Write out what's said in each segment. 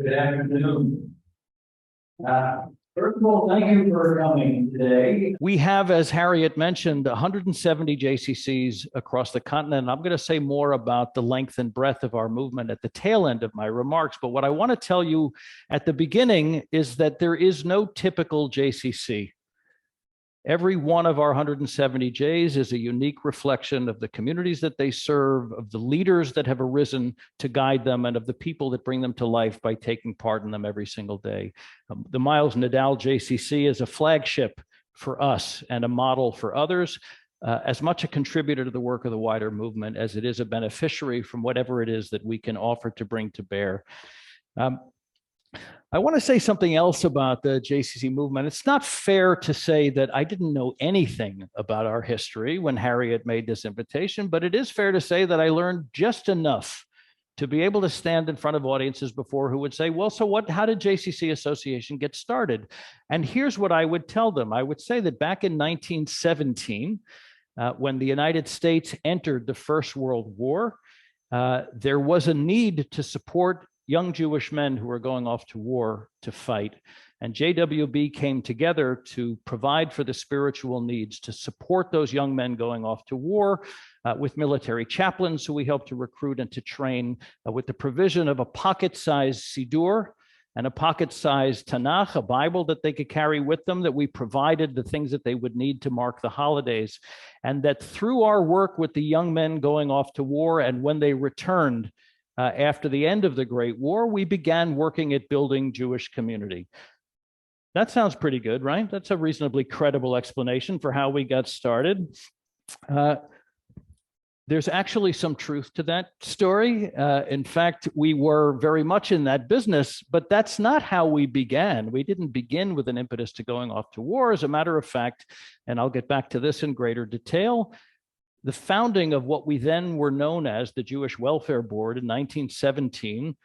Good afternoon. First of all, thank you for coming today. We have, as Harriet mentioned, 170 JCCs across the continent. I'm going to say more about the length and breadth of our movement at the tail end of my remarks. But what I want to tell you at the beginning is that there is no typical JCC. Every one of our 170 Js is a unique reflection of the communities that they serve, of the leaders that have arisen to guide them, and of the people that bring them to life by taking part in them every single day. The Miles Nadal JCC is a flagship for us and a model for others, as much a contributor to the work of the wider movement as it is a beneficiary from whatever it is that we can offer to bring to bear. I want to say something else about the JCC movement. It's not fair to say that I didn't know anything about our history when Harriet made this invitation, but it is fair to say that I learned just enough to be able to stand in front of audiences before who would say, well, so what, how did JCC Association get started? And here's what I would tell them. I would say that back in 1917, when the United States entered the First World War, there was a need to support young Jewish men who were going off to war to fight. And JWB came together to provide for the spiritual needs, to support those young men going off to war with military chaplains who we helped to recruit and to train, with the provision of a pocket-sized Siddur and a pocket-sized Tanakh, a Bible that they could carry with them, that we provided the things that they would need to mark the holidays. And that through our work with the young men going off to war, and when they returned, after the end of the Great War, we began working at building Jewish community. That sounds pretty good, right? That's a reasonably credible explanation for how we got started. There's actually some truth to that story. In fact, we were very much in that business, but that's not how we began. We didn't begin with an impetus to going off to war. As a matter of fact, and I'll get back to this in greater detail, the founding of what we then were known as the Jewish Welfare Board in 1917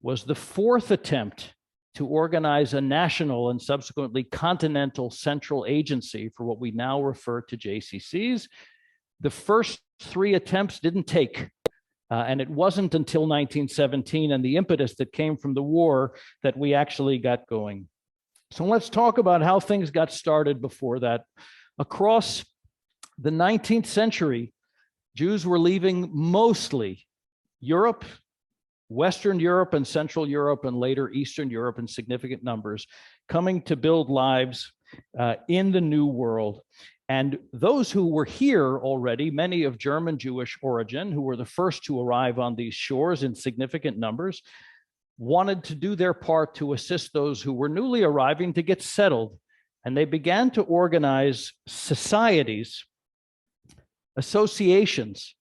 was the fourth attempt to organize a national and subsequently continental central agency for what we now refer to JCCs. The first three attempts didn't take, and it wasn't until 1917 and the impetus that came from the war that we actually got going. So let's talk about how things got started before that. Across the 19th century, Jews were leaving mostly Europe, Western Europe and Central Europe, and later Eastern Europe in significant numbers, coming to build lives in the New World. And those who were here already, many of German Jewish origin, who were the first to arrive on these shores in significant numbers, wanted to do their part to assist those who were newly arriving to get settled. And they began to organize societies, associations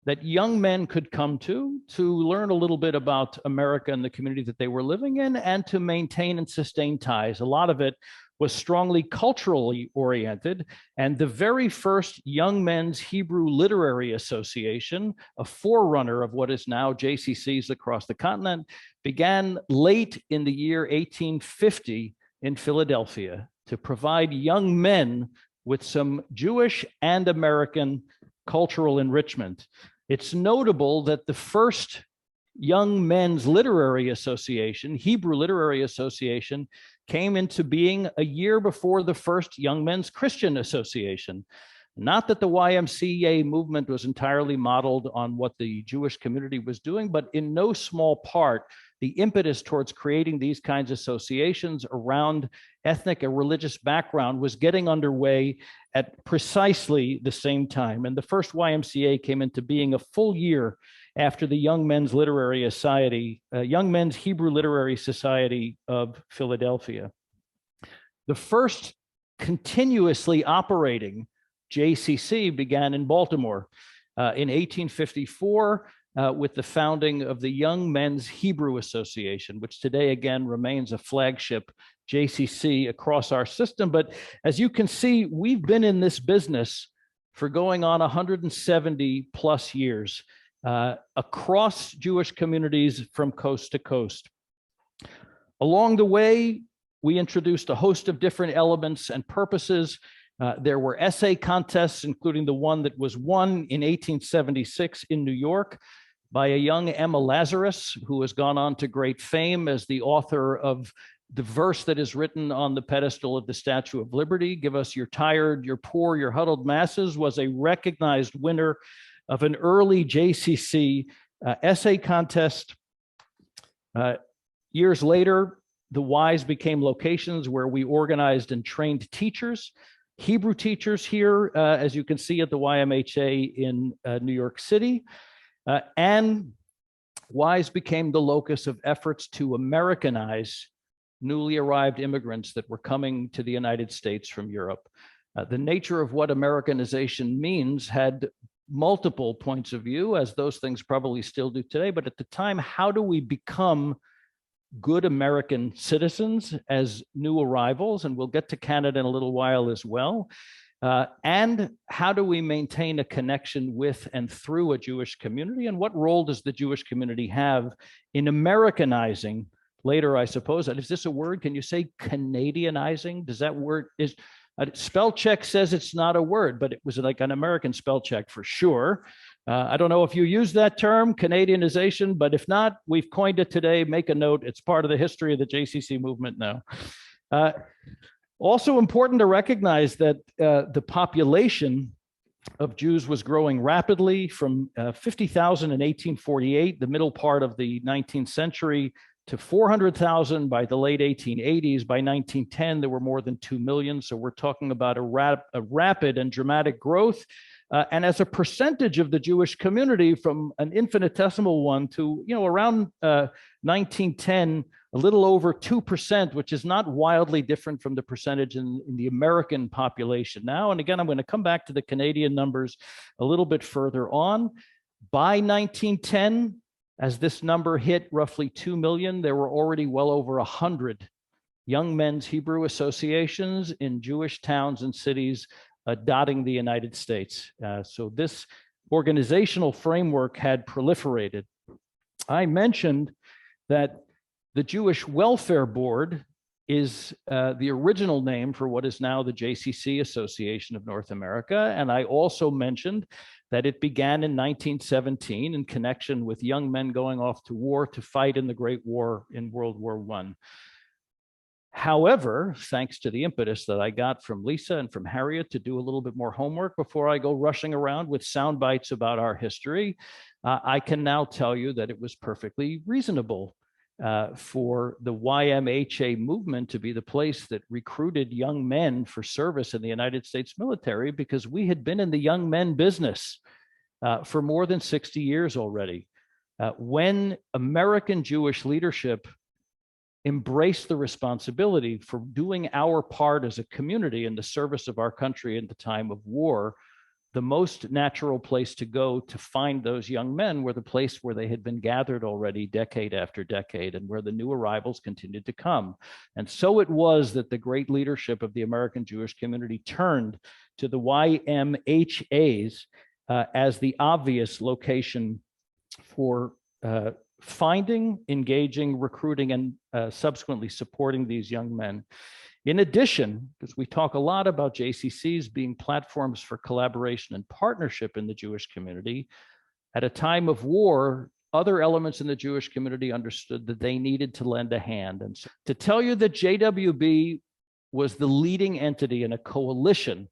that young men could come to learn a little bit about America and the community that they were living in, and to maintain and sustain ties. A lot of it was strongly culturally oriented, and the very first Young Men's Hebrew Literary Association, a forerunner of what is now JCCs across the continent, began late in the year 1850 in Philadelphia to provide young men with some Jewish and American cultural enrichment. It's notable that the first Young Men's Literary Association, Hebrew Literary Association, came into being a year before the first Young Men's Christian Association. Not that the YMCA movement was entirely modeled on what the Jewish community was doing, but in no small part, the impetus towards creating these kinds of associations around ethnic and religious background was getting underway at precisely the same time. And the first YMCA came into being a full year after the Young Men's Literary Society, Young Men's Hebrew Literary Society of Philadelphia. The first continuously operating JCC began in Baltimore in 1854 with the founding of the Young Men's Hebrew Association, which today again remains a flagship JCC across our system. But as you can see, we've been in this business for going on 170 plus years across Jewish communities from coast to coast. Along the way, we introduced a host of different elements and purposes. There were essay contests, including the one that was won in 1876 in New York, by a young Emma Lazarus, who has gone on to great fame as the author of the verse that is written on the pedestal of the Statue of Liberty, "Give us your tired, your poor, your huddled masses," was a recognized winner of an early JCC essay contest. Years later, the Ys became locations where we organized and trained teachers, Hebrew teachers here, as you can see at the YMHA in New York City. And Ys became the locus of efforts to Americanize newly arrived immigrants that were coming to the United States from Europe. The nature of what Americanization means had multiple points of view, as those things probably still do today. But at the time, how do we become good American citizens as new arrivals? And we'll get to Canada in a little while as well. And how do we maintain a connection with and through a Jewish community? And what role does the Jewish community have in Americanizing later, I suppose? Is this a word? Can you say Canadianizing? Does that word is spell check says it's not a word, but it was like an American spell check for sure. I don't know if you use that term, Canadianization, but if not, we've coined it today. Make a note. It's part of the history of the JCC movement now. Also important to recognize that the population of Jews was growing rapidly from 50,000 in 1848, the middle part of the 19th century, to 400,000 by the late 1880s. By 1910, there were more than 2 million. So we're talking about a rapid and dramatic growth. And as a percentage of the Jewish community, from an infinitesimal one to, around 1910, a little over 2%, which is not wildly different from the percentage in the American population now. And again, I'm going to come back to the Canadian numbers a little bit further on. By 1910, as this number hit roughly 2 million, there were already well over 100 young men's Hebrew associations in Jewish towns and cities dotting the United States. So this organizational framework had proliferated. I mentioned that the Jewish Welfare Board is the original name for what is now the JCC Association of North America. And I also mentioned that it began in 1917 in connection with young men going off to war to fight in the Great War in World War I. However, thanks to the impetus that I got from Lisa and from Harriet to do a little bit more homework before I go rushing around with sound bites about our history, I can now tell you that it was perfectly reasonable for the YMHA movement to be the place that recruited young men for service in the United States military, because we had been in the young men business for more than 60 years already. When American Jewish leadership embraced the responsibility for doing our part as a community in the service of our country in the time of war, the most natural place to go to find those young men were the place where they had been gathered already decade after decade, and where the new arrivals continued to come. And so it was that the great leadership of the American Jewish community turned to the YMHAs as the obvious location for finding, engaging, recruiting, and subsequently supporting these young men. In addition, because we talk a lot about JCCs being platforms for collaboration and partnership in the Jewish community, at a time of war, other elements in the Jewish community understood that they needed to lend a hand. And so to tell you that JWB was the leading entity in a coalition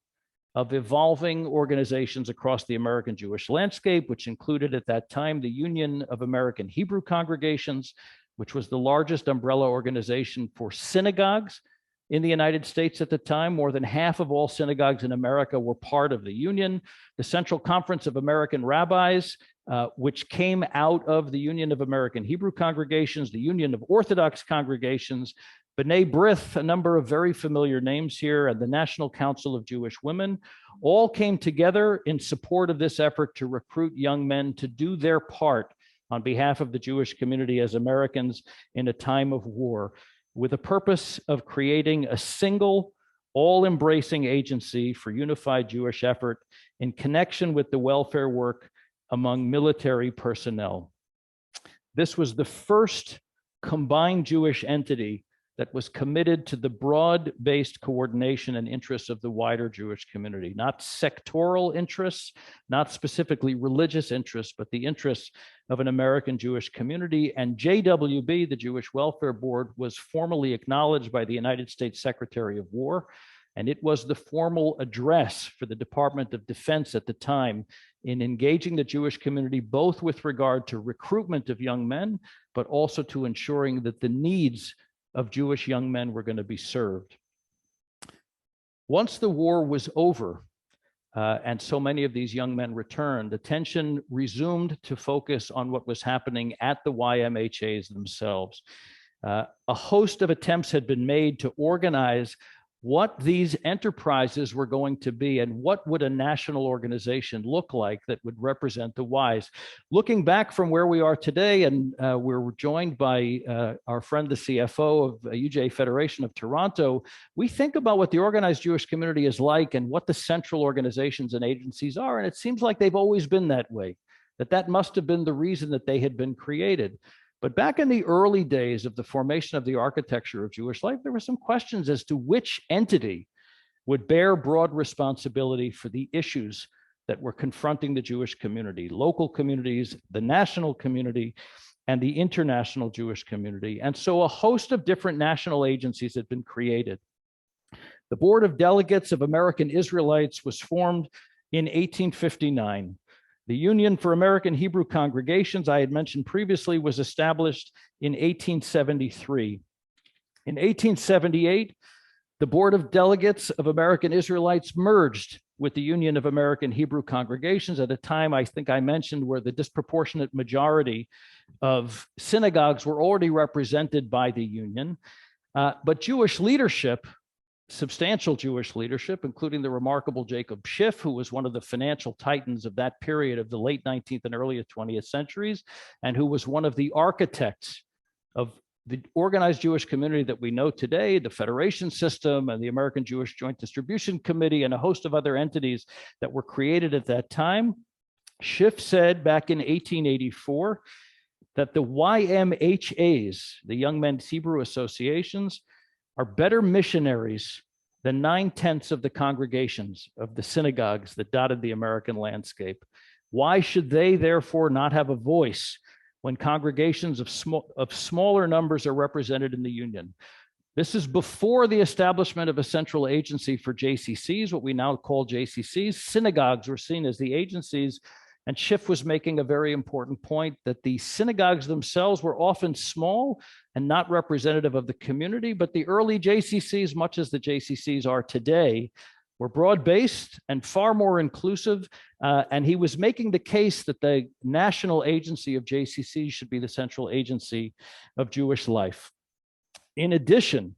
of evolving organizations across the American Jewish landscape, which included at that time the Union of American Hebrew Congregations, which was the largest umbrella organization for synagogues in the United States at the time. More than half of all synagogues in America were part of the union. The Central Conference of American Rabbis, which came out of the Union of American Hebrew Congregations, the Union of Orthodox Congregations, B'nai B'rith, a number of very familiar names here, and the National Council of Jewish Women, all came together in support of this effort to recruit young men to do their part on behalf of the Jewish community as Americans in a time of war, with a purpose of creating a single, all-embracing agency for unified Jewish effort in connection with the welfare work among military personnel. This was the first combined Jewish entity that was committed to the broad-based coordination and interests of the wider Jewish community, not sectoral interests, not specifically religious interests, but the interests of an American Jewish community. And JWB, the Jewish Welfare Board, was formally acknowledged by the United States Secretary of War, and it was the formal address for the Department of Defense at the time in engaging the Jewish community, both with regard to recruitment of young men, but also to ensuring that the needs of Jewish young men were going to be served. Once the war was over, and so many of these young men returned, attention resumed to focus on what was happening at the YMHAs themselves. A host of attempts had been made to organize what these enterprises were going to be and what would a national organization look like that would represent the Ys. Looking back from where we are today, and we're joined by our friend, the CFO of UJ Federation of Toronto, we think about what the organized Jewish community is like and what the central organizations and agencies are, and it seems like they've always been that way, that must have been the reason that they had been created. But back in the early days of the formation of the architecture of Jewish life, there were some questions as to which entity would bear broad responsibility for the issues that were confronting the Jewish community, local communities, the national community, and the international Jewish community. And so a host of different national agencies had been created. The Board of Delegates of American Israelites was formed in 1859. The Union for American Hebrew Congregations, I had mentioned previously, was established in 1873. In 1878, the Board of Delegates of American Israelites merged with the Union of American Hebrew Congregations at a time, I think I mentioned, where the disproportionate majority of synagogues were already represented by the Union. But Jewish leadership, substantial Jewish leadership, including the remarkable Jacob Schiff, who was one of the financial titans of that period of the late 19th and early 20th centuries, and who was one of the architects of the organized Jewish community that we know today, the Federation System and the American Jewish Joint Distribution Committee and a host of other entities that were created at that time. Schiff said back in 1884 that the YMHAs, the Young Men's Hebrew Associations, are better missionaries than 9/10 of the congregations of the synagogues that dotted the American landscape. Why should they therefore not have a voice when congregations of smaller numbers are represented in the Union? This is before the establishment of a central agency for JCCs, what we now call JCCs. Synagogues were seen as the agencies, and Schiff was making a very important point that the synagogues themselves were often small and not representative of the community, but the early JCCs, much as the JCCs are today, were broad-based and far more inclusive, and he was making the case that the national agency of JCC should be the central agency of Jewish life. In addition,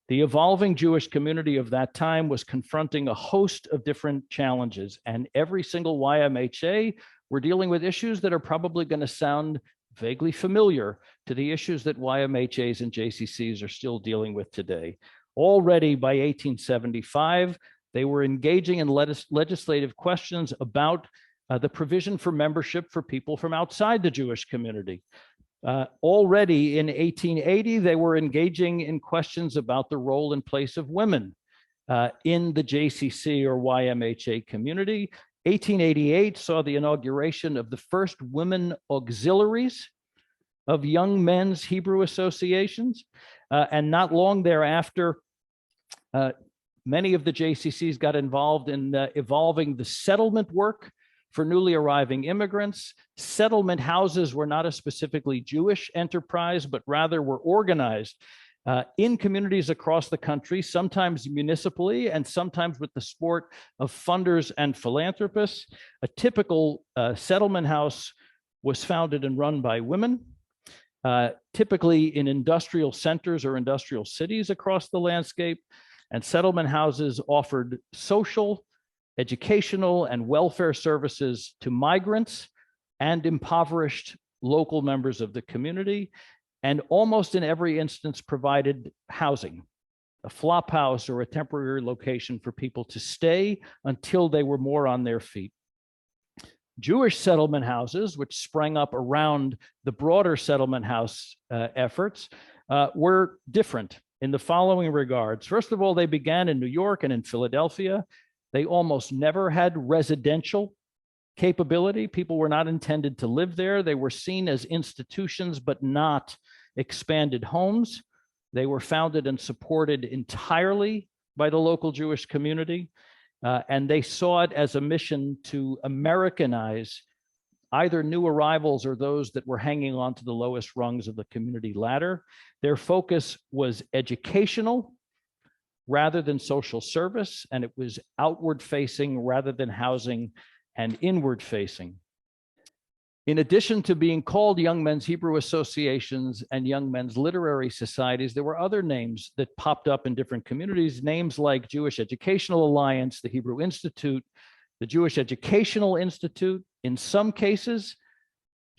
the evolving Jewish community of that time was confronting a host of different challenges, and every single YMHA were dealing with issues that are probably going to sound vaguely familiar to the issues that YMHAs and JCCs are still dealing with today. Already by 1875, they were engaging in legislative questions about the provision for membership for people from outside the Jewish community. Already in 1880, they were engaging in questions about the role and place of women in the JCC or YMHA community. 1888 saw the inauguration of the first women auxiliaries of Young Men's Hebrew Associations, and not long thereafter, many of the JCCs got involved in evolving the settlement work for newly arriving immigrants. Settlement houses were not a specifically Jewish enterprise, but rather were organized in communities across the country, sometimes municipally and sometimes with the support of funders and philanthropists. A typical settlement house was founded and run by women, typically in industrial centers or industrial cities across the landscape. And settlement houses offered social, educational, and welfare services to migrants and impoverished local members of the community, and almost in every instance provided housing, a flop house or a temporary location for people to stay until they were more on their feet. Jewish settlement houses, which sprang up around the broader settlement house efforts, were different. in the following regards. First of all, they began in New York and in Philadelphia. They almost never had residential capability. People were not intended to live there. They were seen as institutions, but not expanded homes. They were founded and supported entirely by the local Jewish community. And they saw it as a mission to Americanize either new arrivals or those that were hanging on to the lowest rungs of the community ladder. Their focus was educational rather than social service, and it was outward facing rather than housing and inward facing. In addition to being called Young Men's Hebrew Associations and Young Men's Literary Societies, there were other names that popped up in different communities, names like Jewish Educational Alliance, the Hebrew Institute, the Jewish Educational Institute. In some cases,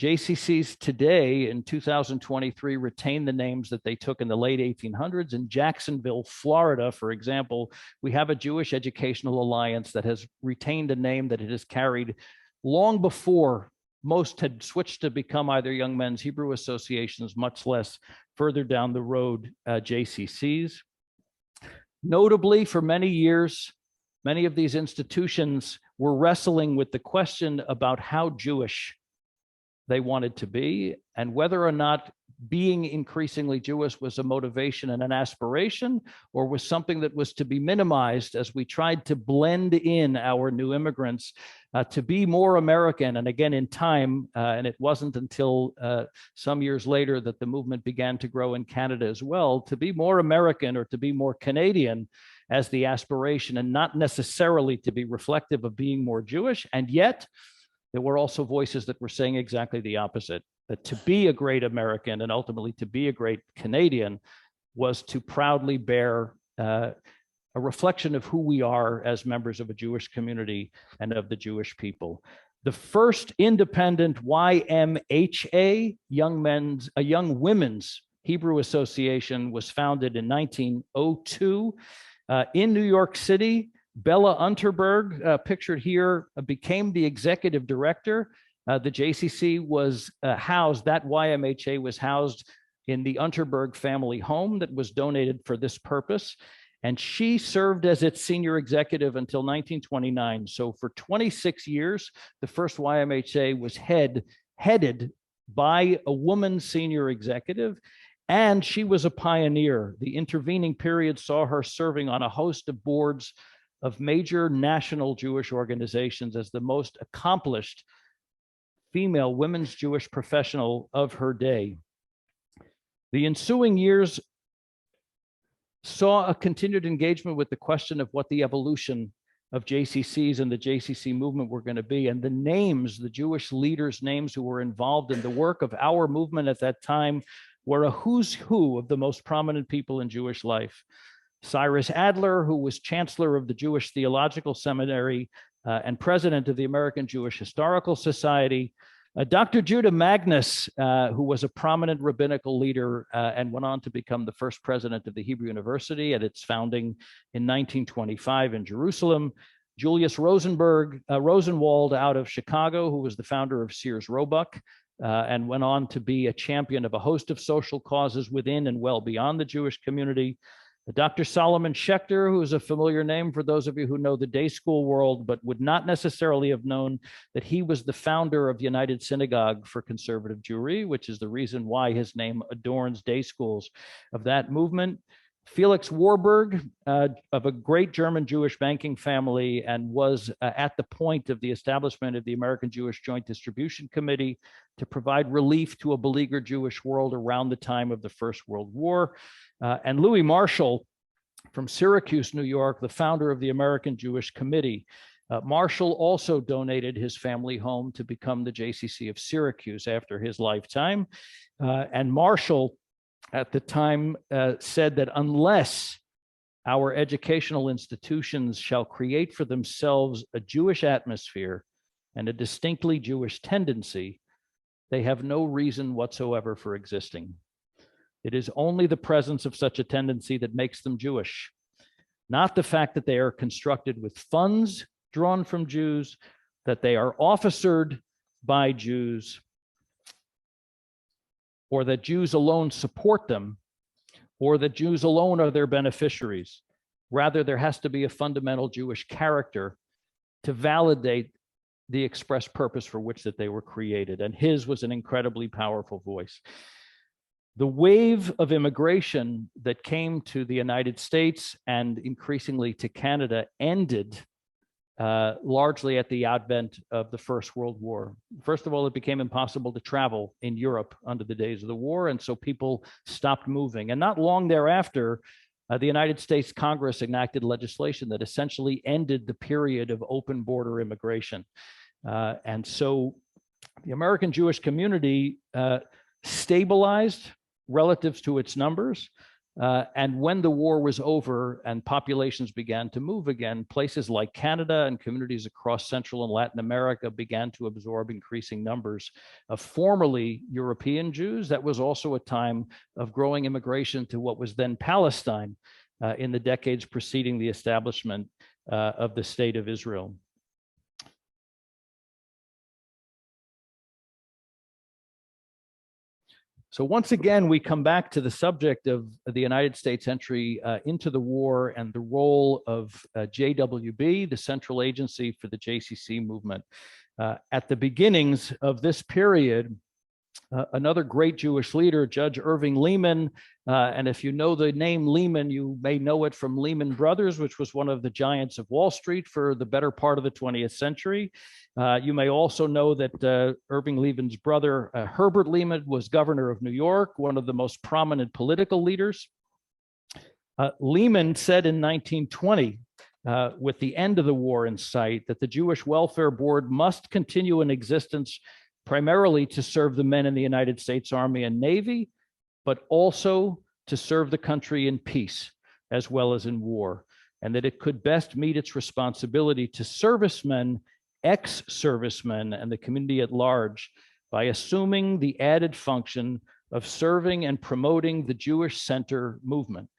JCCs today in 2023 retain the names that they took in the late 1800s. In Jacksonville, Florida, for example, we have a Jewish Educational Alliance that has retained a name that it has carried long before most had switched to become either Young Men's Hebrew Associations, much less further down the road, JCCs. Notably, for many years, many of these institutions were wrestling with the question about how Jewish they wanted to be and whether or not being increasingly Jewish was a motivation and an aspiration, or was something that was to be minimized as we tried to blend in our new immigrants to be more American. And again, in time, and it wasn't until some years later that the movement began to grow in Canada as well, to be more American or to be more Canadian as the aspiration, and not necessarily to be reflective of being more Jewish. And yet, there were also voices that were saying exactly the opposite, that to be a great American and ultimately to be a great Canadian was to proudly bear a reflection of who we are as members of a Jewish community and of the Jewish people. The first independent YMHA, Young Women's Hebrew Association, was founded in 1902 in New York City. Bella Unterberg, pictured here, became the executive director. The JCC was housed, that YMHA was housed in the Unterberg family home that was donated for this purpose. And she served as its senior executive until 1929. So for 26 years, the first YMHA was headed by a woman senior executive, and she was a pioneer. The intervening period saw her serving on a host of boards of major national Jewish organizations as the most accomplished female women's Jewish professional of her day. The ensuing years saw a continued engagement with the question of what the evolution of JCCs and the JCC movement were going to be, and the names, the Jewish leaders' names who were involved in the work of our movement at that time were a who's who of the most prominent people in Jewish life. Cyrus Adler, who was chancellor of the Jewish Theological Seminary and president of the American Jewish Historical Society. Dr. Judah Magnus, who was a prominent rabbinical leader and went on to become the first president of the Hebrew University at its founding in 1925 in Jerusalem. Julius Rosenwald out of Chicago, who was the founder of Sears Roebuck and went on to be a champion of a host of social causes within and well beyond the Jewish community. Dr. Solomon Schechter, who is a familiar name for those of you who know the day school world, but would not necessarily have known that he was the founder of the United Synagogue for Conservative Jewry, which is the reason why his name adorns day schools of that movement. Felix Warburg, of a great German Jewish banking family, and was at the point of the establishment of the American Jewish Joint Distribution Committee to provide relief to a beleaguered Jewish world around the time of the First World War. And Louis Marshall from Syracuse, New York, the founder of the American Jewish Committee. Marshall also donated his family home to become the JCC of Syracuse after his lifetime. And Marshall at the time said that unless our educational institutions shall create for themselves a Jewish atmosphere and a distinctly Jewish tendency, they have no reason whatsoever for existing. It is only the presence of such a tendency that makes them Jewish, not the fact that they are constructed with funds drawn from Jews, that they are officered by Jews, or that Jews alone support them, or that Jews alone are their beneficiaries. Rather, there has to be a fundamental Jewish character to validate the express purpose for which that they were created. And his was an incredibly powerful voice. The wave of immigration that came to the United States and increasingly to Canada ended largely at the advent of the First World War. First of all, it became impossible to travel in Europe under the days of the war, and so people stopped moving. And not long thereafter, the United States Congress enacted legislation that essentially ended the period of open border immigration. And so the American Jewish community stabilized relative to its numbers. And when the war was over and populations began to move again, places like Canada and communities across Central and Latin America began to absorb increasing numbers of formerly European Jews. That was also a time of growing immigration to what was then Palestine in the decades preceding the establishment of the State of Israel. So once again, we come back to the subject of the United States entry into the war and the role of JWB, the central agency for the JCC movement. At the beginnings of this period, another great Jewish leader, Judge Irving Lehman, and if you know the name Lehman, you may know it from Lehman Brothers, which was one of the giants of Wall Street for the better part of the 20th century. You may also know that Irving Lehman's brother, Herbert Lehman, was governor of New York, one of the most prominent political leaders. Lehman said in 1920, with the end of the war in sight, that the Jewish Welfare Board must continue in existence primarily to serve the men in the United States Army and Navy, but also to serve the country in peace as well as in war, and that it could best meet its responsibility to servicemen, ex-servicemen, and the community at large by assuming the added function of serving and promoting the Jewish Center movement.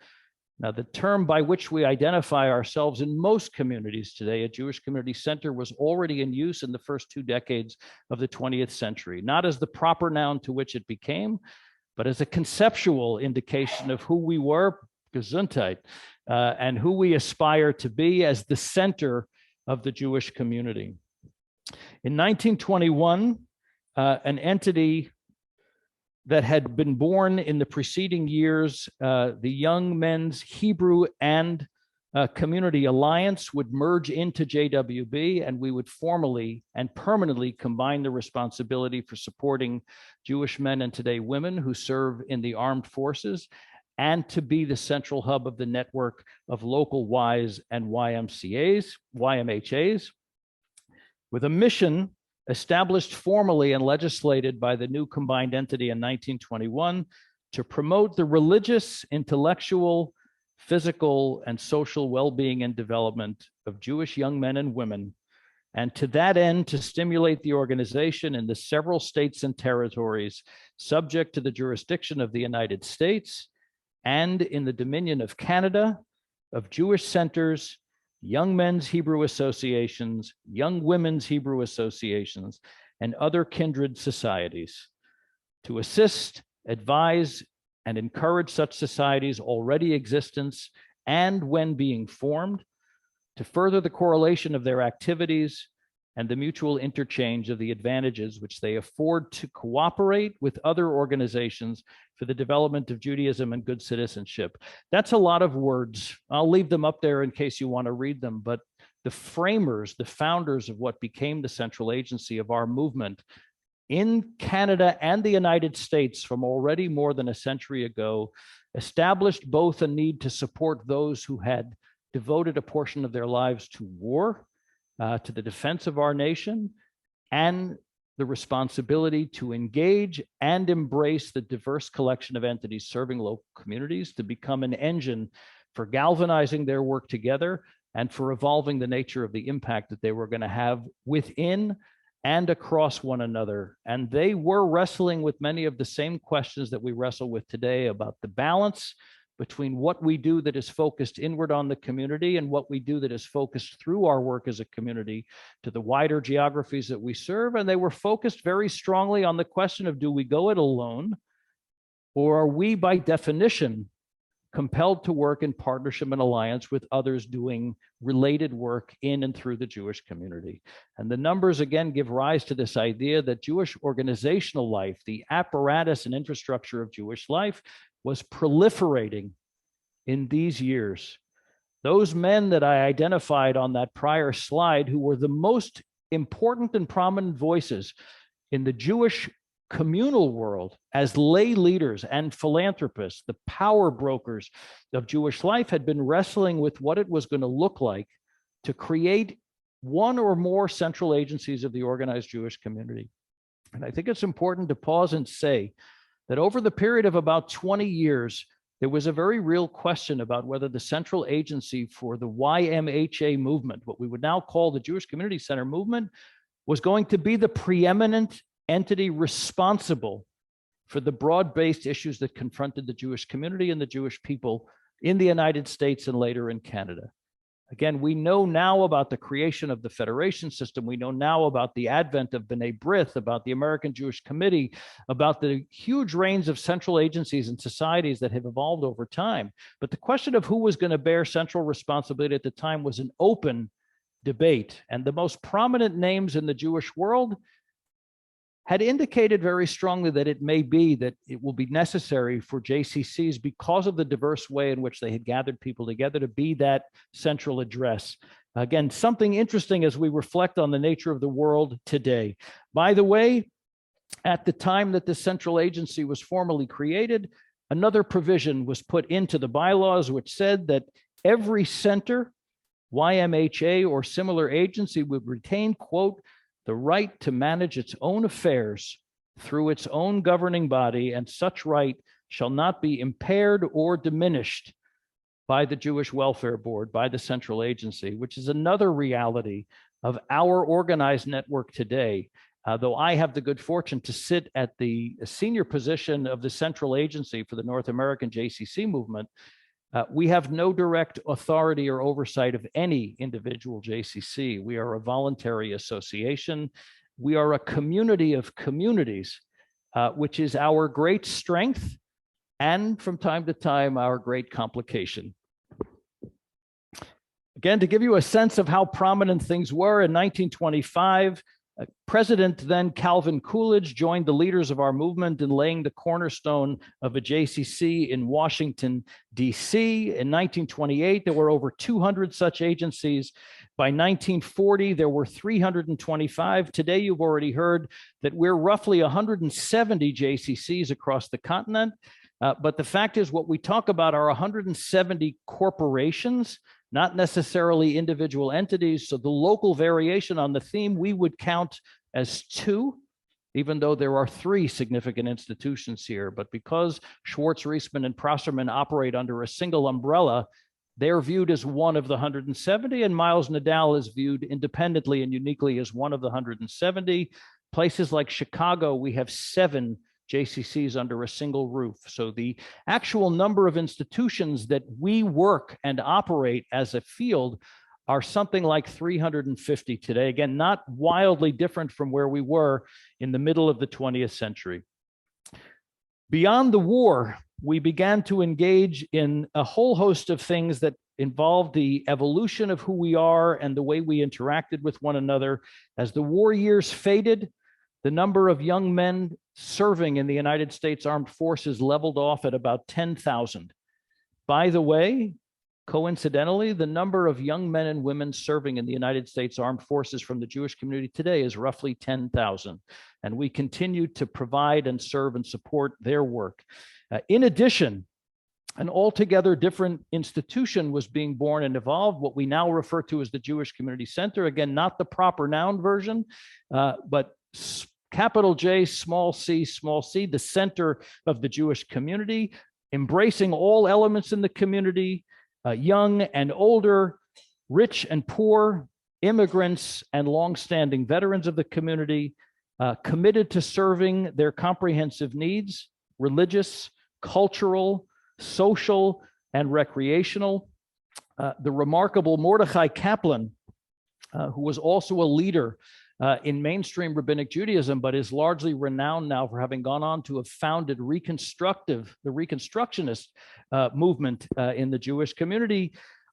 Now, the term by which we identify ourselves in most communities today, a Jewish community center, was already in use in the first 2 decades of the 20th century, not as the proper noun to which it became, but as a conceptual indication of who we were, Gesundheit, and who we aspire to be as the center of the Jewish community. In 1921, an entity that had been born in the preceding years, the Young Men's Hebrew and Community Alliance, would merge into JWB, and we would formally and permanently combine the responsibility for supporting Jewish men and today women who serve in the armed forces, and to be the central hub of the network of local Ys and YMHAs, with a mission established formally and legislated by the new combined entity in 1921 to promote the religious, intellectual, physical, and social well-being and development of Jewish young men and women, and to that end to stimulate the organization in the several states and territories subject to the jurisdiction of the United States and in the Dominion of Canada, of Jewish centers, Young Men's Hebrew Associations, Young Women's Hebrew Associations, and other kindred societies, to assist, advise, and encourage such societies' already existence and when being formed, to further the correlation of their activities and the mutual interchange of the advantages which they afford to cooperate with other organizations for the development of Judaism and good citizenship. That's a lot of words. I'll leave them up there in case you want to read them, but the framers, the founders of what became the central agency of our movement in Canada and the United States from already more than a century ago, established both a need to support those who had devoted a portion of their lives to war, to the defense of our nation, and the responsibility to engage and embrace the diverse collection of entities serving local communities to become an engine for galvanizing their work together and for evolving the nature of the impact that they were going to have within and across one another. And they were wrestling with many of the same questions that we wrestle with today about the balance between what we do that is focused inward on the community and what we do that is focused through our work as a community to the wider geographies that we serve. And they were focused very strongly on the question of, do we go it alone, or are we by definition compelled to work in partnership and alliance with others doing related work in and through the Jewish community. And the numbers again give rise to this idea that Jewish organizational life, the apparatus and infrastructure of Jewish life, was proliferating in these years. Those men that I identified on that prior slide, who were the most important and prominent voices in the Jewish communal world as lay leaders and philanthropists, the power brokers of Jewish life, had been wrestling with what it was going to look like to create one or more central agencies of the organized Jewish community. And I think it's important to pause and say that over the period of about 20 years, there was a very real question about whether the central agency for the YMHA movement, what we would now call the Jewish Community Center movement, was going to be the preeminent entity responsible for the broad-based issues that confronted the Jewish community and the Jewish people in the United States and later in Canada. Again, we know now about the creation of the federation system. We know now about the advent of B'nai B'rith, about the American Jewish Committee, about the huge range of central agencies and societies that have evolved over time. But the question of who was going to bear central responsibility at the time was an open debate. And the most prominent names in the Jewish world had indicated very strongly that it may be that it will be necessary for JCCs, because of the diverse way in which they had gathered people together, to be that central address. Again, something interesting as we reflect on the nature of the world today. By the way, at the time that the central agency was formally created, another provision was put into the bylaws which said that every center, YMHA or similar agency, would retain, quote, the right to manage its own affairs through its own governing body, and such right shall not be impaired or diminished by the Jewish Welfare Board, by the central agency, which is another reality of our organized network today. Though I have the good fortune to sit at the senior position of the central agency for the North American JCC movement, we have no direct authority or oversight of any individual JCC. We are a voluntary association. We are a community of communities, which is our great strength and from time to time our great complication. Again, to give you a sense of how prominent things were, in 1925, President then Calvin Coolidge joined the leaders of our movement in laying the cornerstone of a JCC in Washington, D.C. In 1928, there were over 200 such agencies. By 1940, there were 325. Today, you've already heard that we're roughly 170 JCCs across the continent. But the fact is, what we talk about are 170 corporations, not necessarily individual entities. So the local variation on the theme we would count as 2, even though there are 3 significant institutions here. But because Schwartz, Reisman, and Prosserman operate under a single umbrella, they're viewed as one of the 170, and Miles Nadal is viewed independently and uniquely as one of the 170. Places like Chicago, we have 7 JCCs under a single roof. So the actual number of institutions that we work and operate as a field are something like 350 today. Again, not wildly different from where we were in the middle of the 20th century. Beyond the war, we began to engage in a whole host of things that involved the evolution of who we are and the way we interacted with one another. As the war years faded, the number of young men serving in the United States Armed Forces leveled off at about 10,000. By the way, coincidentally, the number of young men and women serving in the United States Armed Forces from the Jewish community today is roughly 10,000. And we continue to provide and serve and support their work. In addition, an altogether different institution was being born and evolved, what we now refer to as the Jewish Community Center. Again, not the proper noun version, but capital J, small c, the center of the Jewish community, embracing all elements in the community, young and older, rich and poor, immigrants and longstanding veterans of the community, committed to serving their comprehensive needs, religious, cultural, social, and recreational. The remarkable Mordechai Kaplan, who was also a leader in mainstream rabbinic Judaism, but is largely renowned now for having gone on to have founded the Reconstructionist movement in the Jewish community,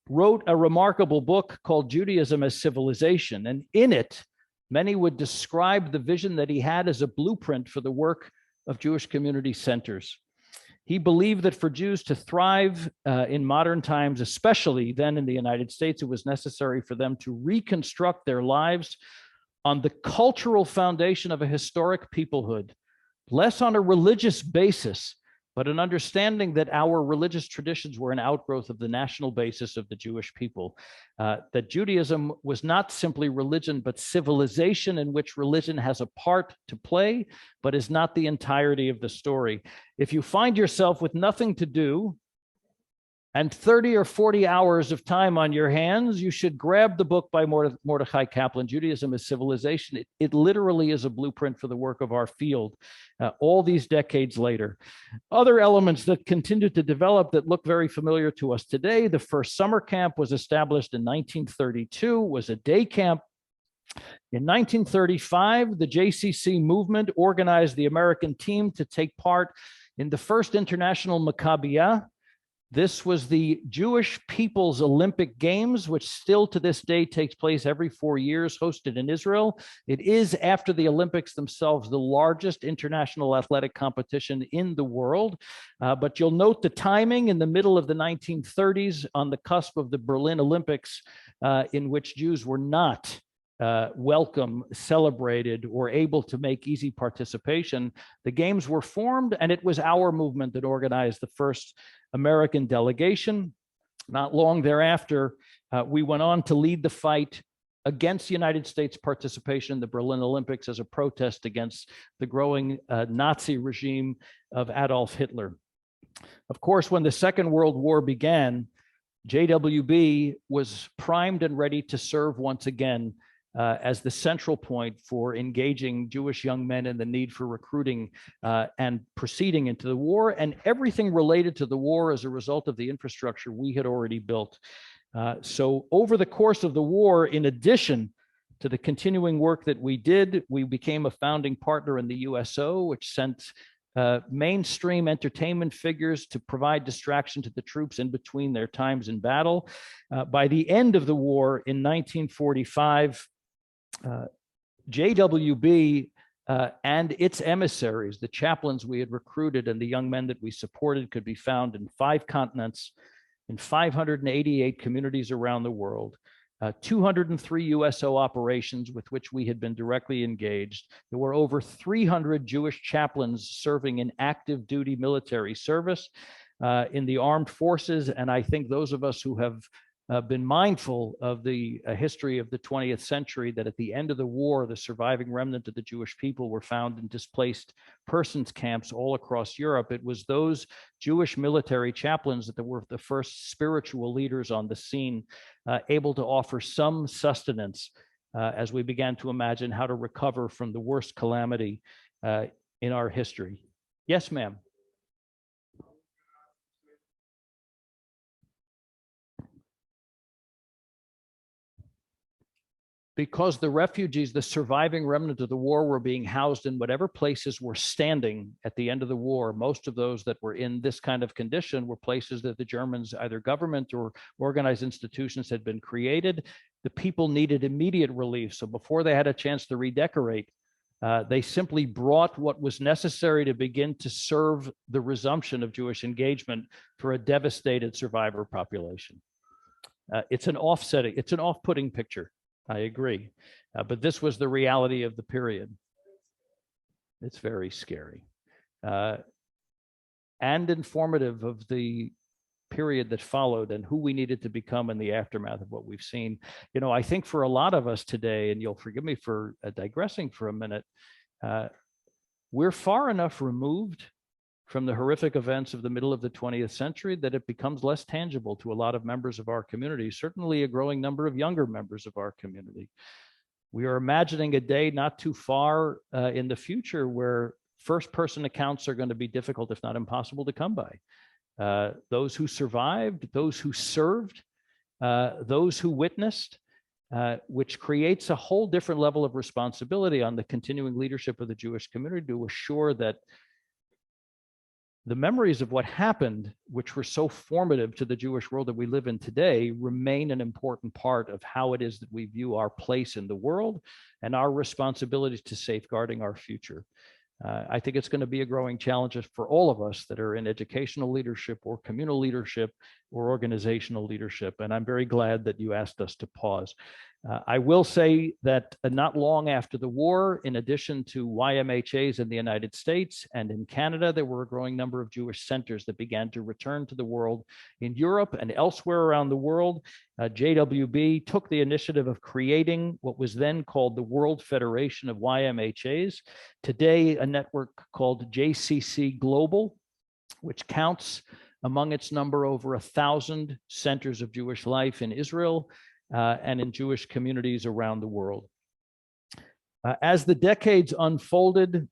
wrote a remarkable book called Judaism as Civilization. And in it, many would describe the vision that he had as a blueprint for the work of Jewish community centers. He believed that for Jews to thrive in modern times, especially then in the United States, it was necessary for them to reconstruct their lives on the cultural foundation of a historic peoplehood, less on a religious basis, but an understanding that our religious traditions were an outgrowth of the national basis of the Jewish people, that Judaism was not simply religion, but civilization in which religion has a part to play, but is not the entirety of the story. If you find yourself with nothing to do and 30 or 40 hours of time on your hands, you should grab the book by Mordechai Kaplan, Judaism as Civilization. It literally is a blueprint for the work of our field all these decades later. Other elements that continue to develop that look very familiar to us today: the first summer camp was established in 1932, was a day camp. In 1935, the JCC Movement organized the American team to take part in the first international Maccabiyah. This was the Jewish People's Olympic Games, which still to this day takes place every 4 years, hosted in Israel. It is, after the Olympics themselves, the largest international athletic competition in the world. But you'll note the timing in the middle of the 1930s, on the cusp of the Berlin Olympics, in which Jews were not welcome, celebrated, or able to make easy participation. The games were formed, and it was our movement that organized the first American delegation. Not long thereafter, we went on to lead the fight against the United States participation in the Berlin Olympics as a protest against the growing Nazi regime of Adolf Hitler. Of course, when the Second World War began, JWB was primed and ready to serve once again as the central point for engaging Jewish young men in the need for recruiting and proceeding into the war, and everything related to the war as a result of the infrastructure we had already built. So over the course of the war, in addition to the continuing work that we did, we became a founding partner in the USO, which sent mainstream entertainment figures to provide distraction to the troops in between their times in battle. By the end of the war in 1945, JWB and its emissaries, the chaplains we had recruited and the young men that we supported, could be found in 5 continents, in 588 communities around the world, 203 USO operations with which we had been directly engaged. There were over 300 Jewish chaplains serving in active duty military service in the armed forces. And I think those of us who have been mindful of the history of the 20th century, that at the end of the war, the surviving remnant of the Jewish people were found in displaced persons camps all across Europe. It was those Jewish military chaplains that were the first spiritual leaders on the scene, able to offer some sustenance as we began to imagine how to recover from the worst calamity in our history. Yes, ma'am. Because the refugees, the surviving remnant of the war, were being housed in whatever places were standing at the end of the war. Most of those that were in this kind of condition were places that the Germans, either government or organized institutions, had been created. The people needed immediate relief. So before they had a chance to redecorate, they simply brought what was necessary to begin to serve the resumption of Jewish engagement for a devastated survivor population. It's an off-putting picture. I agree. But this was the reality of the period. It's very scary and informative of the period that followed and who we needed to become in the aftermath of what we've seen. You know, I think for a lot of us today, and you'll forgive me for digressing for a minute, we're far enough removed from the horrific events of the middle of the 20th century that it becomes less tangible to a lot of members of our community, certainly a growing number of younger members of our community. We are imagining a day not too far in the future where first-person accounts are going to be difficult, if not impossible, to come by. Those who survived, those who served, those who witnessed, which creates a whole different level of responsibility on the continuing leadership of the Jewish community to assure that the memories of what happened, which were so formative to the Jewish world that we live in today, remain an important part of how it is that we view our place in the world and our responsibilities to safeguarding our future. I think it's going to be a growing challenge for all of us that are in educational leadership or communal leadership or organizational leadership. And I'm very glad that you asked us to pause. I will say that not long after the war, in addition to YMHAs in the United States and in Canada, there were a growing number of Jewish centers that began to return to the world in Europe and elsewhere around the world. JWB took the initiative of creating what was then called the World Federation of YMHAs. Today, a network called JCC Global, which counts among its number over 1,000 centers of Jewish life in Israel and in Jewish communities around the world. As the decades unfolded,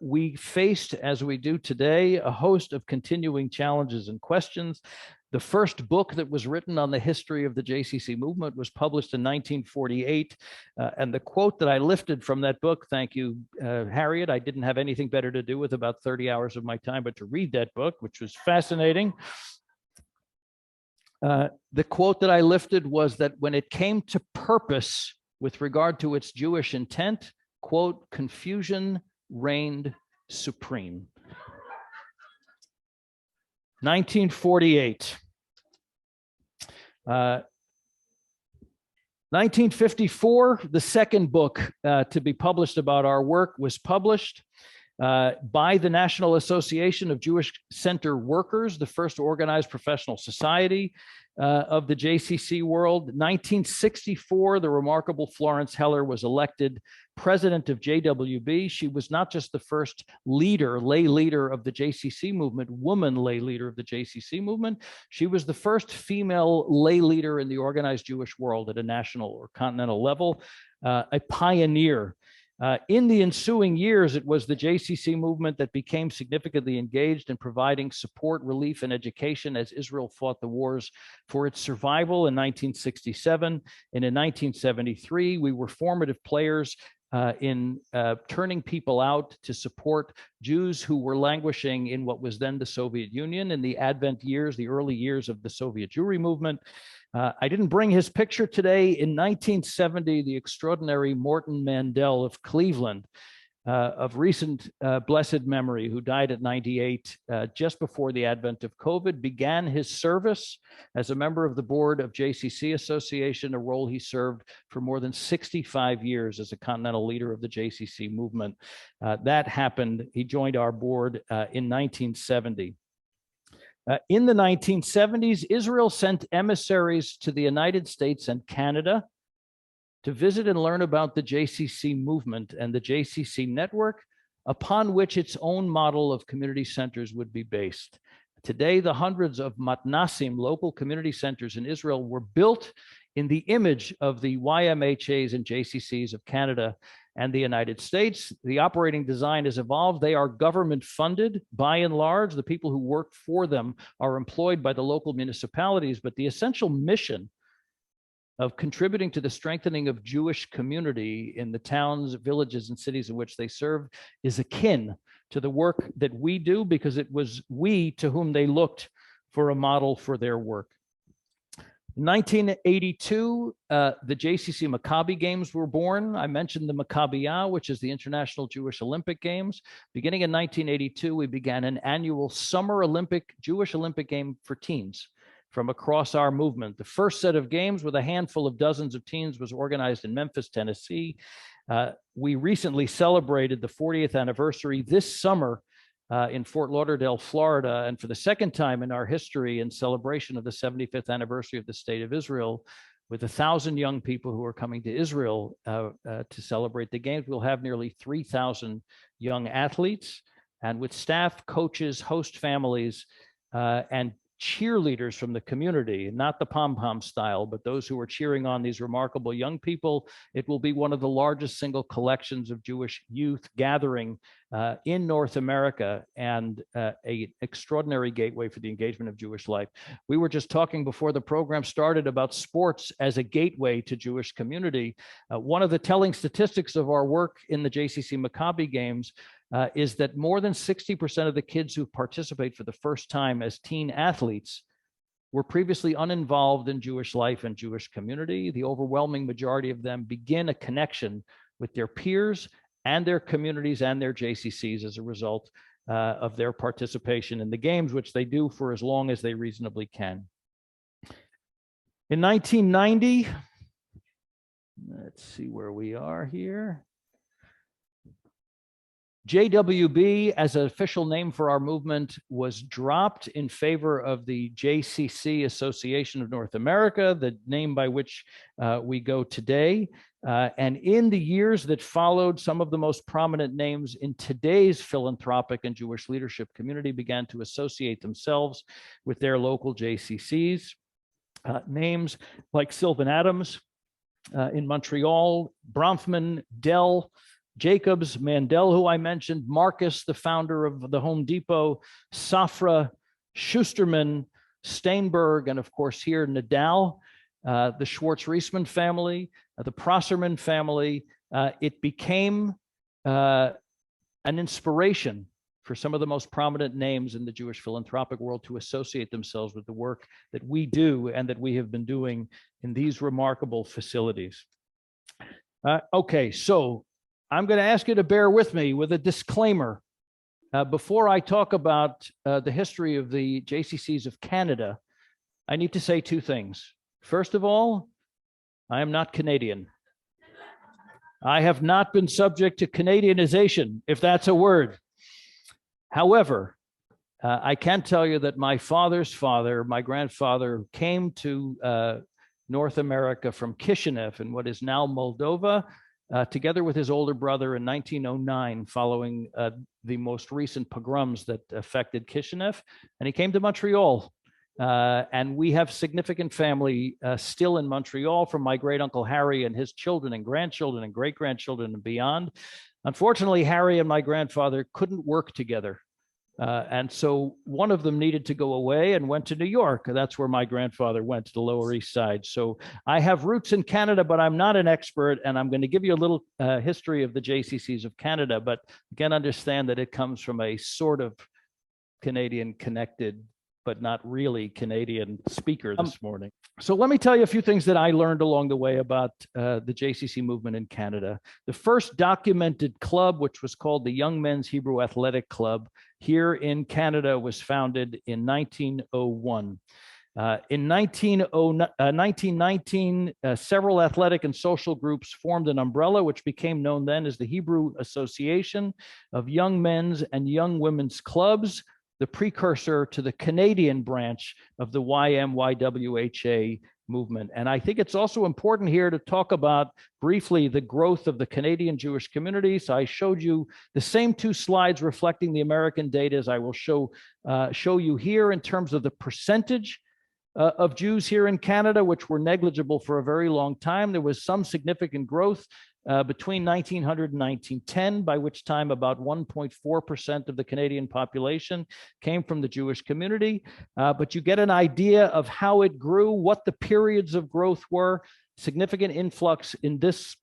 we faced, as we do today, a host of continuing challenges and questions. The first book that was written on the history of the JCC movement was published in 1948. And the quote that I lifted from that book, thank you, Harriet, I didn't have anything better to do with about 30 hours of my time but to read that book, which was fascinating. The quote that I lifted was that when it came to purpose with regard to its Jewish intent, quote, confusion reigned supreme. 1948. 1954, the second book to be published about our work was published by the National Association of Jewish Center Workers, the first organized professional society of the JCC world. 1964, the remarkable Florence Heller was elected president of JWB. She was not just the first leader, lay leader of the JCC movement, woman lay leader of the JCC movement. She was the first female lay leader in the organized Jewish world at a national or continental level, a pioneer. In the ensuing years, it was the JCC movement that became significantly engaged in providing support, relief, and education as Israel fought the wars for its survival in 1967. And in 1973, we were formative players in turning people out to support Jews who were languishing in what was then the Soviet Union in the advent years, the early years of the Soviet Jewry movement. I didn't bring his picture today. In 1970, the extraordinary Morton Mandel of Cleveland, of recent blessed memory, who died at 98 just before the advent of COVID, began his service as a member of the board of JCC Association, a role he served for more than 65 years as a continental leader of the JCC movement. That happened. He joined our board in 1970. In the 1970s, Israel sent emissaries to the United States and Canada to visit and learn about the JCC movement and the JCC network, upon which its own model of community centers would be based. Today, the hundreds of matnasim, local community centers in Israel, were built in the image of the YMHAs and JCCs of Canada and the United States. The operating design has evolved. They are government funded by and large. The people who work for them are employed by the local municipalities, but the essential mission of contributing to the strengthening of Jewish community in the towns, villages, and cities in which they serve is akin to the work that we do, because it was we to whom they looked for a model for their work. In 1982, the JCC Maccabi Games were born. I mentioned the Maccabiyah, which is the International Jewish Olympic Games. Beginning in 1982, we began an annual Summer Jewish Olympic Game for teens from across our movement. The first set of games with a handful of dozens of teams was organized in Memphis, Tennessee. We recently celebrated the 40th anniversary this summer in Fort Lauderdale, Florida, and for the second time in our history, in celebration of the 75th anniversary of the State of Israel, with 1,000 young people who are coming to Israel to celebrate the games. We'll have nearly 3,000 young athletes, and with staff, coaches, host families, and cheerleaders from the community, not the pom-pom style, but those who are cheering on these remarkable young people. It will be one of the largest single collections of Jewish youth gathering in North America, and an extraordinary gateway for the engagement of Jewish life. We were just talking before the program started about sports as a gateway to Jewish community. One of the telling statistics of our work in the JCC Maccabi games is that more than 60% of the kids who participate for the first time as teen athletes were previously uninvolved in Jewish life and Jewish community. The overwhelming majority of them begin a connection with their peers and their communities and their JCCs as a result of their participation in the games, which they do for as long as they reasonably can. In 1990, let's see where we are here. JWB, as an official name for our movement, was dropped in favor of the JCC Association of North America, the name by which we go today. And in the years that followed, some of the most prominent names in today's philanthropic and Jewish leadership community began to associate themselves with their local JCCs. Names like Sylvan Adams in Montreal, Bronfman, Dell, Jacobs, Mandel, who I mentioned, Marcus, the founder of the Home Depot, Safra, Schusterman, Steinberg, and of course here, Nadal, the Schwartz-Reisman family, the Prosserman family. It became an inspiration for some of the most prominent names in the Jewish philanthropic world to associate themselves with the work that we do and that we have been doing in these remarkable facilities. Okay, so I'm going to ask you to bear with me with a disclaimer. Before I talk about the history of the JCCs of Canada, I need to say two things. First of all, I am not Canadian. I have not been subject to Canadianization, if that's a word. However, I can tell you that my father's father, my grandfather, came to North America from Kishinev in what is now Moldova, together with his older brother in 1909, following the most recent pogroms that affected Kishinev. And he came to Montreal. And we have significant family still in Montreal, from my great uncle Harry and his children and grandchildren and great-grandchildren and beyond. Unfortunately, Harry and my grandfather couldn't work together. And so one of them needed to go away and went to New York. That's where my grandfather went, to the Lower East Side. So I have roots in Canada, but I'm not an expert. And I'm going to give you a little history of the JCCs of Canada, but again, understand that it comes from a sort of Canadian connected, but not really Canadian speaker this morning. So let me tell you a few things that I learned along the way about the JCC movement in Canada. The first documented club, which was called the Young Men's Hebrew Athletic Club, here in Canada, was founded in 1901. In 1919, several athletic and social groups formed an umbrella, which became known then as the Hebrew Association of Young Men's and Young Women's Clubs, the precursor to the Canadian branch of the YMYWHA movement. And I think it's also important here to talk about briefly the growth of the Canadian Jewish community. So I showed you the same two slides reflecting the American data as I will show you here in terms of the percentage of Jews here in Canada, which were negligible for a very long time. There was some significant growth between 1900 and 1910, by which time about 1.4% of the Canadian population came from the Jewish community. But you get an idea of how it grew, what the periods of growth were, significant influx in this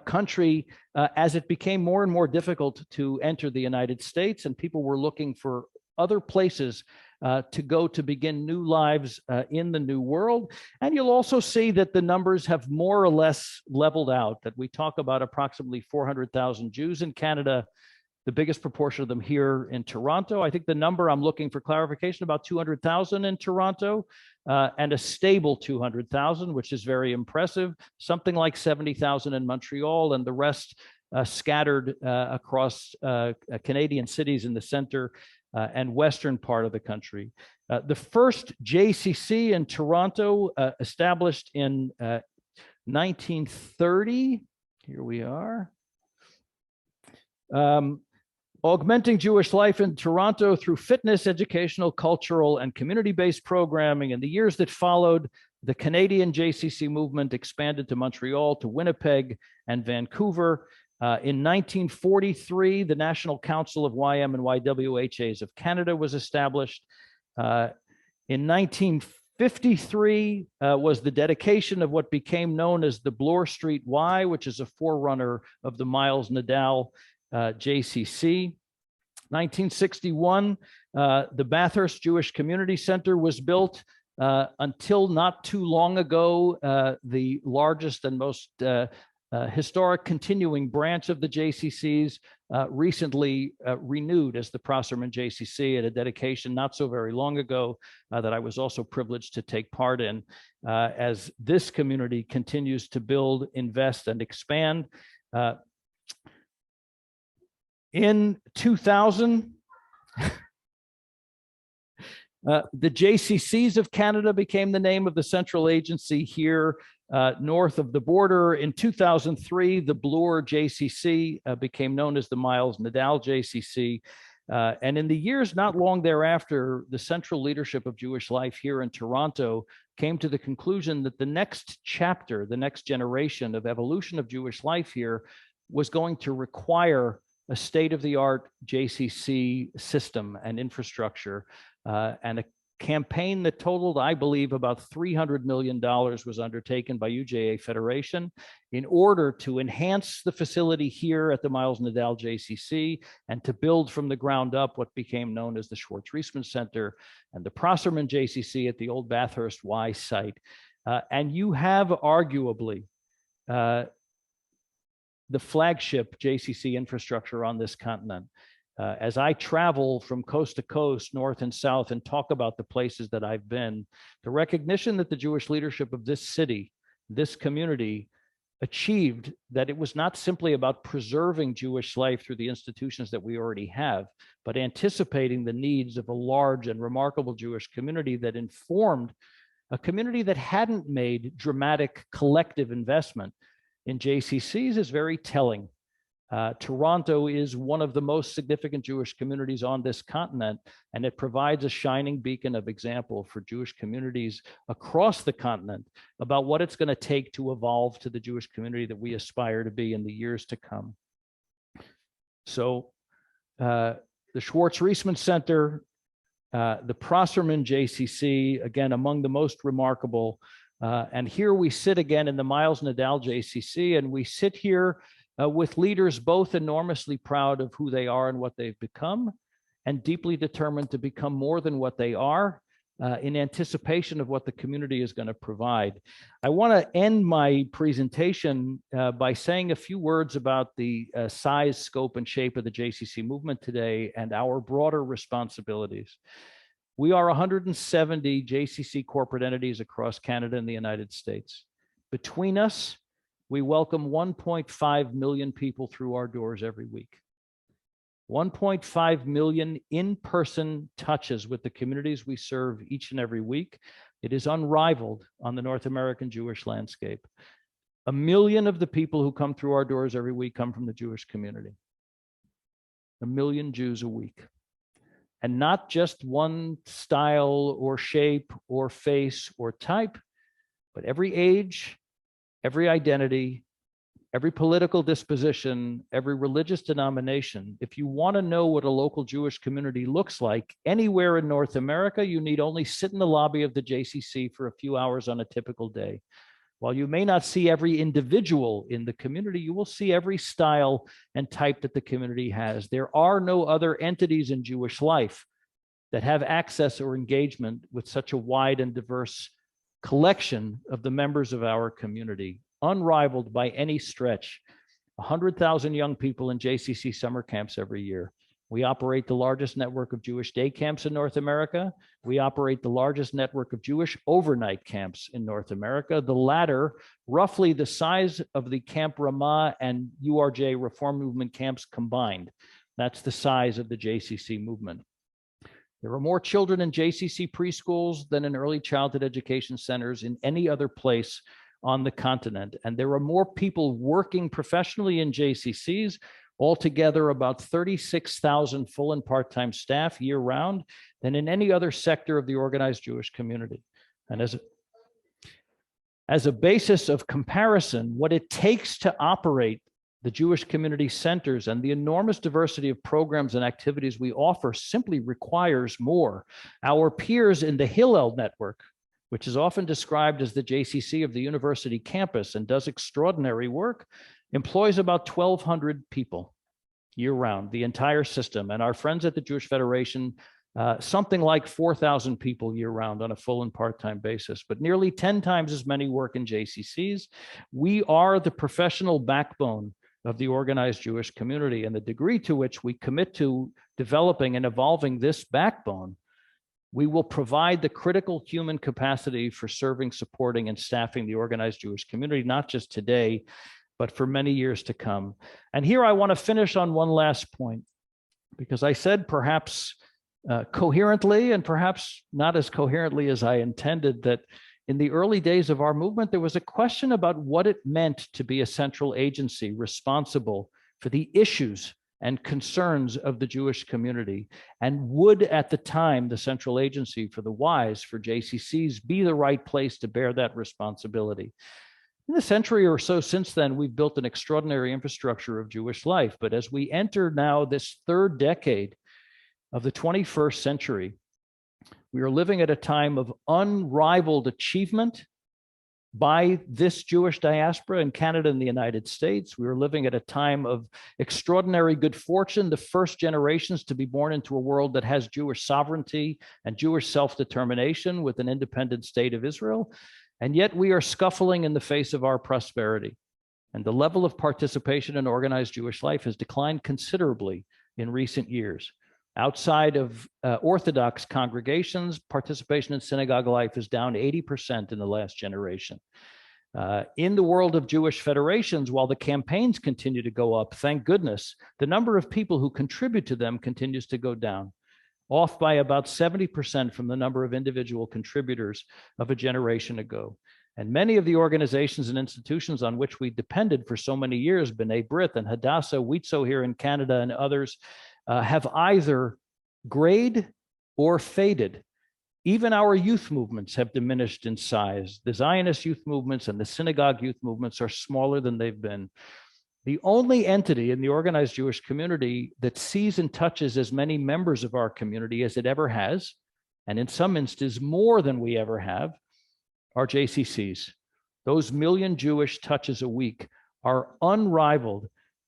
country as it became more and more difficult to enter the United States, and people were looking for other places to go to begin new lives in the new world. And you'll also see that the numbers have more or less leveled out, that we talk about approximately 400,000 Jews in Canada, the biggest proportion of them here in Toronto. I think the number I'm looking for clarification, about 200,000 in Toronto, and a stable 200,000, which is very impressive, something like 70,000 in Montreal, and the rest scattered across Canadian cities in the center and western part of the country. The first JCC in Toronto, established in 1930. Here we are. Augmenting Jewish life in Toronto through fitness, educational, cultural, and community-based programming. In the years that followed, the Canadian JCC movement expanded to Montreal, to Winnipeg, and Vancouver. In 1943, the National Council of YM and YWHAs of Canada was established. In 1953 was the dedication of what became known as the Bloor Street Y, which is a forerunner of the Miles Nadal JCC. 1961, the Bathurst Jewish Community Center was built. Until not too long ago, the largest and most historic continuing branch of the JCCs, recently renewed as the Prosserman JCC at a dedication not so very long ago that I was also privileged to take part in, as this community continues to build, invest, and expand. In 2000, the JCCs of Canada became the name of the central agency here north of the border. In 2003, the Bloor JCC became known as the Miles Nadal JCC. And in the years not long thereafter, the central leadership of Jewish life here in Toronto came to the conclusion that the next chapter, the next generation of evolution of Jewish life here was going to require a state-of-the-art JCC system and infrastructure, and a campaign that totaled, I believe, about $300 million was undertaken by UJA Federation in order to enhance the facility here at the Miles Nadal JCC and to build from the ground up what became known as the Schwartz-Reisman Center and the Prosserman JCC at the old Bathurst Y site. And you have arguably the flagship JCC infrastructure on this continent. As I travel from coast to coast, north and south, and talk about the places that I've been, the recognition that the Jewish leadership of this city, this community, achieved that it was not simply about preserving Jewish life through the institutions that we already have, but anticipating the needs of a large and remarkable Jewish community that informed a community that hadn't made dramatic collective investment in JCCs is very telling. Toronto is one of the most significant Jewish communities on this continent, and it provides a shining beacon of example for Jewish communities across the continent about what it's going to take to evolve to the Jewish community that we aspire to be in the years to come. So the Schwartz-Reisman Center, the Prosserman JCC, again, among the most remarkable. And here we sit again in the Miles Nadal JCC, and we sit here with leaders both enormously proud of who they are and what they've become, and deeply determined to become more than what they are in anticipation of what the community is going to provide. I want to end my presentation by saying a few words about the size, scope, and shape of the JCC movement today and our broader responsibilities. We are 170 JCC corporate entities across Canada and the United States. Between us, we welcome 1.5 million people through our doors every week. 1.5 million in-person touches with the communities we serve each and every week. It is unrivaled on the North American Jewish landscape. 1 million of the people who come through our doors every week come from the Jewish community. 1 million Jews a week. And not just one style or shape or face or type, but every age, every identity, every political disposition, every religious denomination. If you want to know what a local Jewish community looks like anywhere in North America, you need only sit in the lobby of the JCC for a few hours on a typical day. While you may not see every individual in the community, you will see every style and type that the community has. There are no other entities in Jewish life that have access or engagement with such a wide and diverse collection of the members of our community, unrivaled by any stretch. 100,000 young people in JCC summer camps every year. We operate the largest network of Jewish day camps in North America. We operate the largest network of Jewish overnight camps in North America, the latter roughly the size of the Camp Ramah and URJ Reform Movement camps combined. That's the size of the JCC movement. There are more children in JCC preschools than in early childhood education centers in any other place on the continent. And there are more people working professionally in JCCs altogether about 36,000 full and part-time staff year-round than in any other sector of the organized Jewish community. And as a basis of comparison, what it takes to operate the Jewish community centers and the enormous diversity of programs and activities we offer simply requires more. Our peers in the Hillel network, which is often described as the JCC of the university campus and does extraordinary work, employs about 1,200 people year-round, the entire system. And our friends at the Jewish Federation, something like 4,000 people year-round on a full and part-time basis, but nearly 10 times as many work in JCCs. We are the professional backbone of the organized Jewish community, and the degree to which we commit to developing and evolving this backbone, we will provide the critical human capacity for serving, supporting, and staffing the organized Jewish community, not just today, but for many years to come. And here I want to finish on one last point, because I said perhaps coherently and perhaps not as coherently as I intended that in the early days of our movement, there was a question about what it meant to be a central agency responsible for the issues and concerns of the Jewish community. And would, at the time, the central agency for the WISE, for JCCs, be the right place to bear that responsibility? In the century or so since then, we've built an extraordinary infrastructure of Jewish life. But as we enter now this third decade of the 21st century, we are living at a time of unrivaled achievement by this Jewish diaspora in Canada and the United States. We are living at a time of extraordinary good fortune, the first generations to be born into a world that has Jewish sovereignty and Jewish self-determination with an independent state of Israel. And yet we are scuffling in the face of our prosperity. And the level of participation in organized Jewish life has declined considerably in recent years. Outside of Orthodox congregations, participation in synagogue life is down 80% in the last generation. In the world of Jewish federations, while the campaigns continue to go up, thank goodness, the number of people who contribute to them continues to go down, off by about 70% from the number of individual contributors of a generation ago. And many of the organizations and institutions on which we depended for so many years, B'nai B'rith and Hadassah, Witzo here in Canada and others, have either grayed or faded. Even our youth movements have diminished in size. The Zionist youth movements and the synagogue youth movements are smaller than they've been. The only entity in the organized Jewish community that sees and touches as many members of our community as it ever has, and in some instances more than we ever have, are JCCs. Those million Jewish touches a week are unrivaled.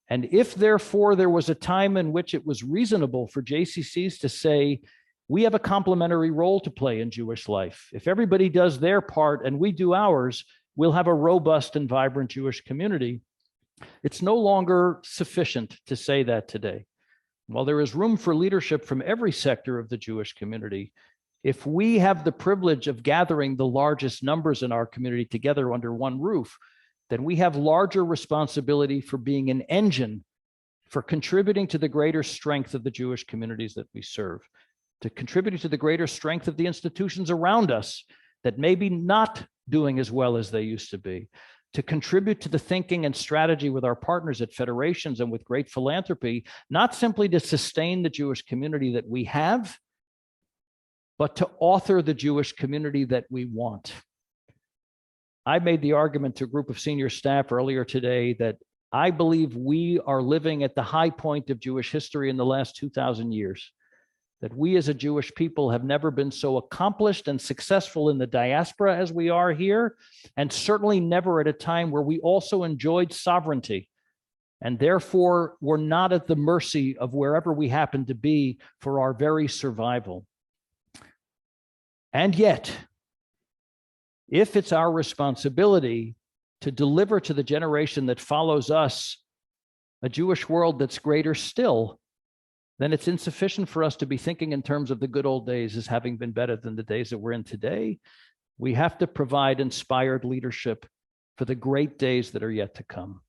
And if, therefore, there was a time in which it was reasonable for JCCs to say, we have a complementary role to play in Jewish life. If everybody does their part and we do ours, we'll have a robust and vibrant Jewish community. It's no longer sufficient to say that today. While there is room for leadership from every sector of the Jewish community, if we have the privilege of gathering the largest numbers in our community together under one roof, then we have larger responsibility for being an engine for contributing to the greater strength of the Jewish communities that we serve, to contributing to the greater strength of the institutions around us that may be not doing as well as they used to be, to contribute to the thinking and strategy with our partners at federations and with great philanthropy, not simply to sustain the Jewish community that we have, but to author the Jewish community that we want. I made the argument to a group of senior staff earlier today that I believe we are living at the high point of Jewish history in the last 2,000 years, that we as a Jewish people have never been so accomplished and successful in the diaspora as we are here, and certainly never at a time where we also enjoyed sovereignty, and therefore were not at the mercy of wherever we happen to be for our very survival. And yet, if it's our responsibility to deliver to the generation that follows us a Jewish world that's greater still, then it's insufficient for us to be thinking in terms of the good old days as having been better than the days that we're in today. We have to provide inspired leadership for the great days that are yet to come.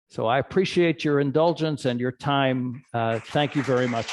So I appreciate your indulgence and your time. Thank you very much.